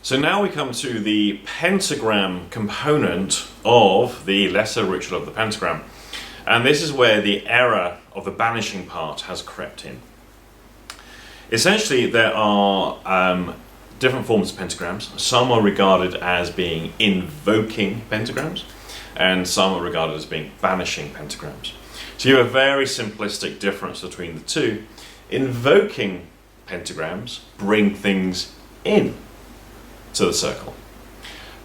So now we come to the pentagram component of the lesser ritual of the pentagram. And this is where the error of the banishing part has crept in. Essentially, there are different forms of pentagrams. Some are regarded as being invoking pentagrams, and some are regarded as being banishing pentagrams. So you have a very simplistic difference between the two. Invoking pentagrams bring things in to the circle.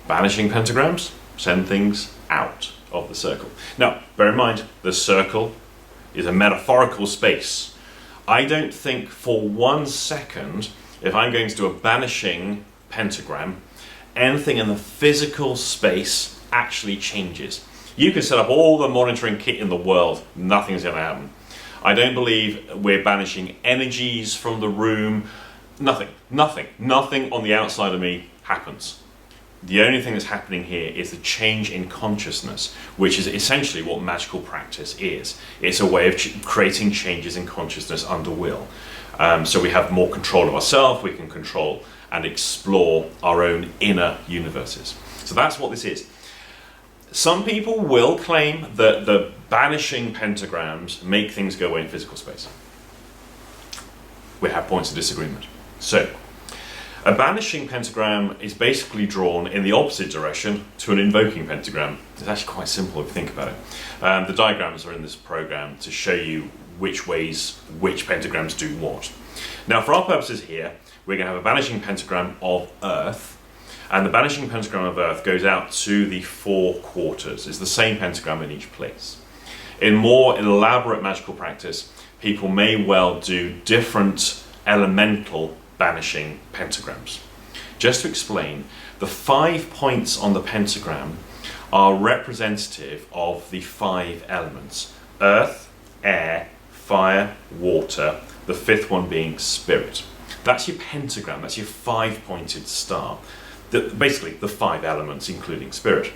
Banishing pentagrams send things out of the circle. Now, bear in mind, the circle is a metaphorical space. I don't think for 1 second, if I'm going to do a banishing pentagram, anything in the physical space actually changes. You can set up all the monitoring kit in the world, nothing's going to happen. I don't believe we're banishing energies from the room. Nothing on the outside of me happens. The only thing that's happening here is the change in consciousness, which is essentially what magical practice is. It's a way of creating changes in consciousness under will. So we have more control of ourselves, we can control and explore our own inner universes. So that's what this is. Some people will claim that the banishing pentagrams make things go away in physical space. We have points of disagreement. So, a banishing pentagram is basically drawn in the opposite direction to an invoking pentagram. It's actually quite simple if you think about it. The diagrams are in this program to show you which ways which pentagrams do what. Now, for our purposes here, we're going to have a banishing pentagram of Earth, and the banishing pentagram of Earth goes out to the 4 quarters. It's the same pentagram in each place. In more elaborate magical practice, people may well do different elemental banishing pentagrams. Just to explain, the 5 points on the pentagram are representative of the 5 elements: earth, air, fire, water, the 5th one being spirit. That's your pentagram, that's your 5-pointed star. Basically the 5 elements including spirit.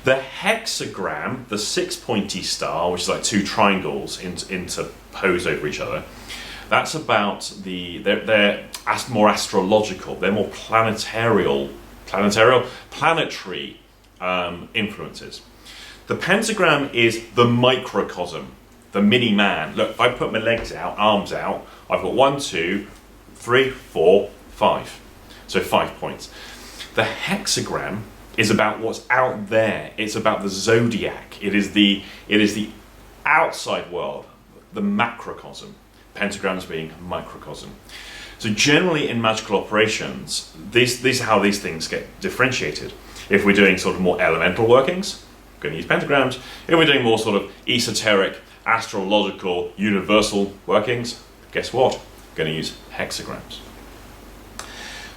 The hexagram, the 6-pointy star, which is like 2 triangles interposed over each other, that's about they're more astrological, they're more planetary influences. The pentagram is the microcosm, the mini man. Look, if I put my legs out, arms out, I've got 1, 2, 3, 4, 5. So 5 points. The hexagram is about what's out there. It's about the zodiac. It is the outside world, the macrocosm. Pentagrams being microcosm. So generally in magical operations, these are how these things get differentiated. If we're doing sort of more elemental workings, we're going to use pentagrams. If we're doing more sort of esoteric, astrological, universal workings, guess what? We're going to use hexagrams.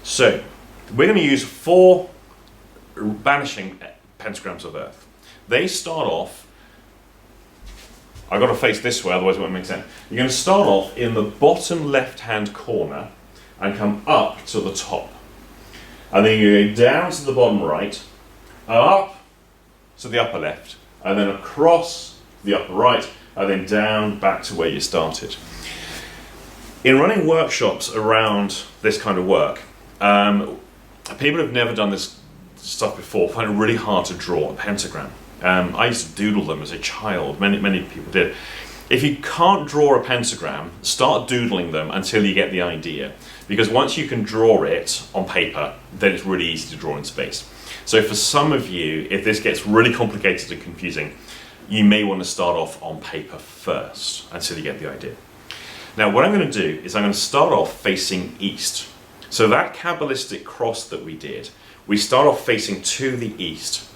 So we're going to use 4 banishing pentagrams of Earth. They start off, I've got to face this way, otherwise it won't make sense. You're going to start off in the bottom left-hand corner and come up to the top. And then you go down to the bottom right, up to the upper left, and then across the upper right, and then down back to where you started. In running workshops around this kind of work, people who've never done this stuff before find it really hard to draw a pentagram. I used to doodle them as a child, many people did. If you can't draw a pentagram, start doodling them until you get the idea. Because once you can draw it on paper, then it's really easy to draw in space. So for some of you, if this gets really complicated and confusing, you may want to start off on paper first until you get the idea. Now what I'm going to do is I'm going to start off facing east. So that Kabbalistic cross that we did, we start off facing to the east.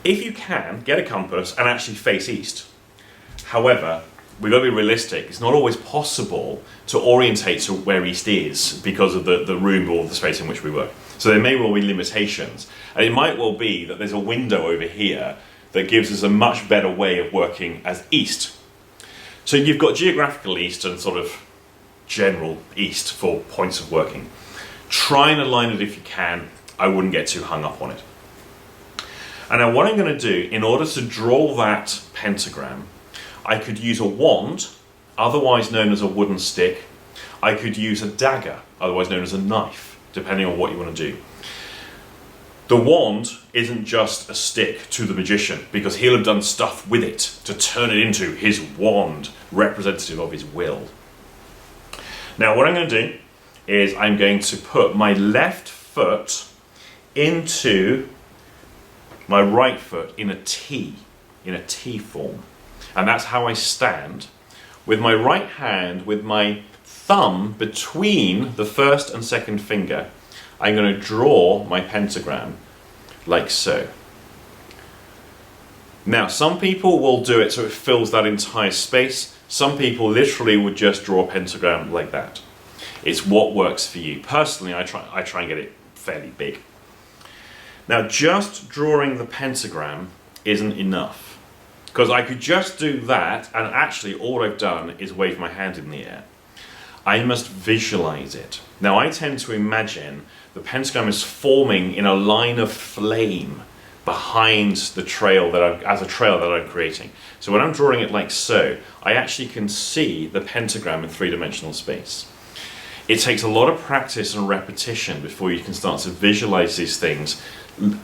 If you can, get a compass and actually face east. However, we've got to be realistic. It's not always possible to orientate to where east is because of the room or the space in which we work. So there may well be limitations. And it might well be that there's a window over here that gives us a much better way of working as east. So you've got geographical east and sort of general east for points of working. Try and align it if you can. I wouldn't get too hung up on it. And now what I'm going to do, in order to draw that pentagram, I could use a wand, otherwise known as a wooden stick. I could use a dagger, otherwise known as a knife, depending on what you want to do. The wand isn't just a stick to the magician, because he'll have done stuff with it to turn it into his wand, representative of his will. Now what I'm going to do is I'm going to put my left foot into my right foot in a T form. And that's how I stand. With my right hand, with my thumb between the first and second finger, I'm going to draw my pentagram like so. Now, some people will do it so it fills that entire space. Some people literally would just draw a pentagram like that. It's what works for you. Personally, I try and get it fairly big. Now, just drawing the pentagram isn't enough, because I could just do that, and actually all I've done is wave my hand in the air. I must visualize it. Now, I tend to imagine the pentagram is forming in a line of flame behind the trail that I'm creating. So when I'm drawing it like so, I actually can see the pentagram in three-dimensional space. It takes a lot of practice and repetition before you can start to visualize these things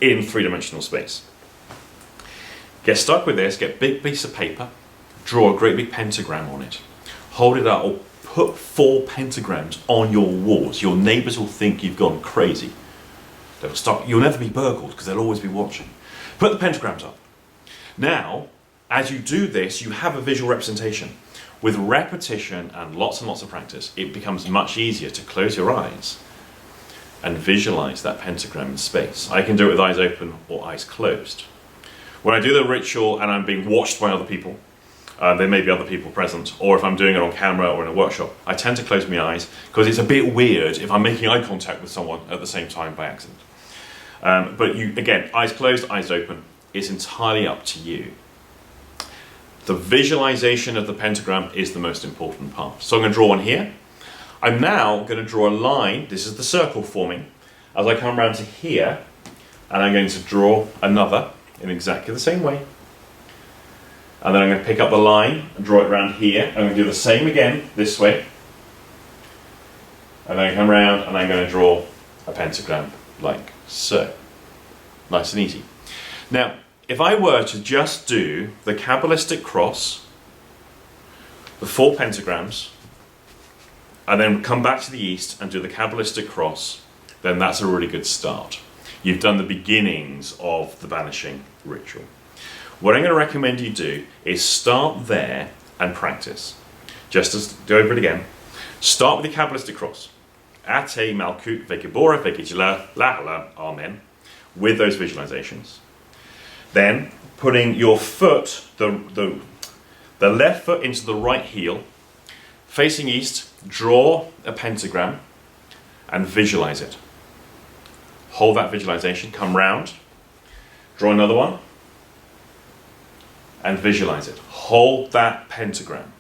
in three-dimensional space. Get stuck with this, get a big piece of paper, draw a great big pentagram on it, hold it up, or put 4 pentagrams on your walls. Your neighbors will think you've gone crazy. They'll stop. You'll never be burgled because they'll always be watching. Put the pentagrams up. Now, as you do this, you have a visual representation. With repetition and lots of practice, it becomes much easier to close your eyes and visualize that pentagram in space. I can do it with eyes open or eyes closed. When I do the ritual and I'm being watched by other people, there may be other people present, or if I'm doing it on camera or in a workshop, I tend to close my eyes because it's a bit weird if I'm making eye contact with someone at the same time by accident. But you, again, eyes closed, eyes open, it's entirely up to you. The visualization of the pentagram is the most important part. So I'm going to draw one here. I'm now going to draw a line. This is the circle forming. As I come around to here, and I'm going to draw another in exactly the same way. And then I'm going to pick up the line and draw it around here. I'm going to do the same again this way. And then I come around and I'm going to draw a pentagram like so. Nice and easy. Now, if I were to just do the Kabbalistic cross, the 4 pentagrams, and then come back to the east and do the Kabbalistic cross, then that's a really good start. You've done the beginnings of the banishing ritual. What I'm going to recommend you do is start there and practice. Just as, go over it again. Start with the Kabbalistic cross. Ateh, Malkuth, ve-Geburah, ve-Gedulah, le-Olahm, amen. With those visualizations. Then putting your foot, the left foot into the right heel, facing east, draw a pentagram and visualize it. Hold that visualization, come round, draw another one, and visualize it. Hold that pentagram.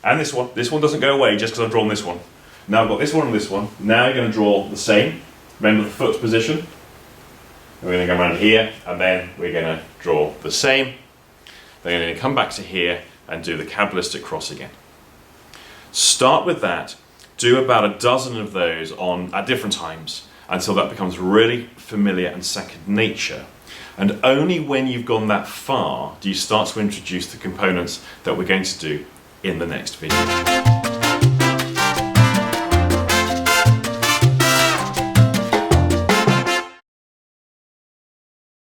And this one doesn't go away just because I've drawn this one. Now I've got this one and this one. Now you're going to draw the same. Remember the foot position. We're going to go around here, and then we're going to draw the same. Then you're going to come back to here and do the Kabbalistic cross again. Start with that. Do about a dozen of those at different times until that becomes really familiar and second nature. And only when you've gone that far do you start to introduce the components that we're going to do in the next video.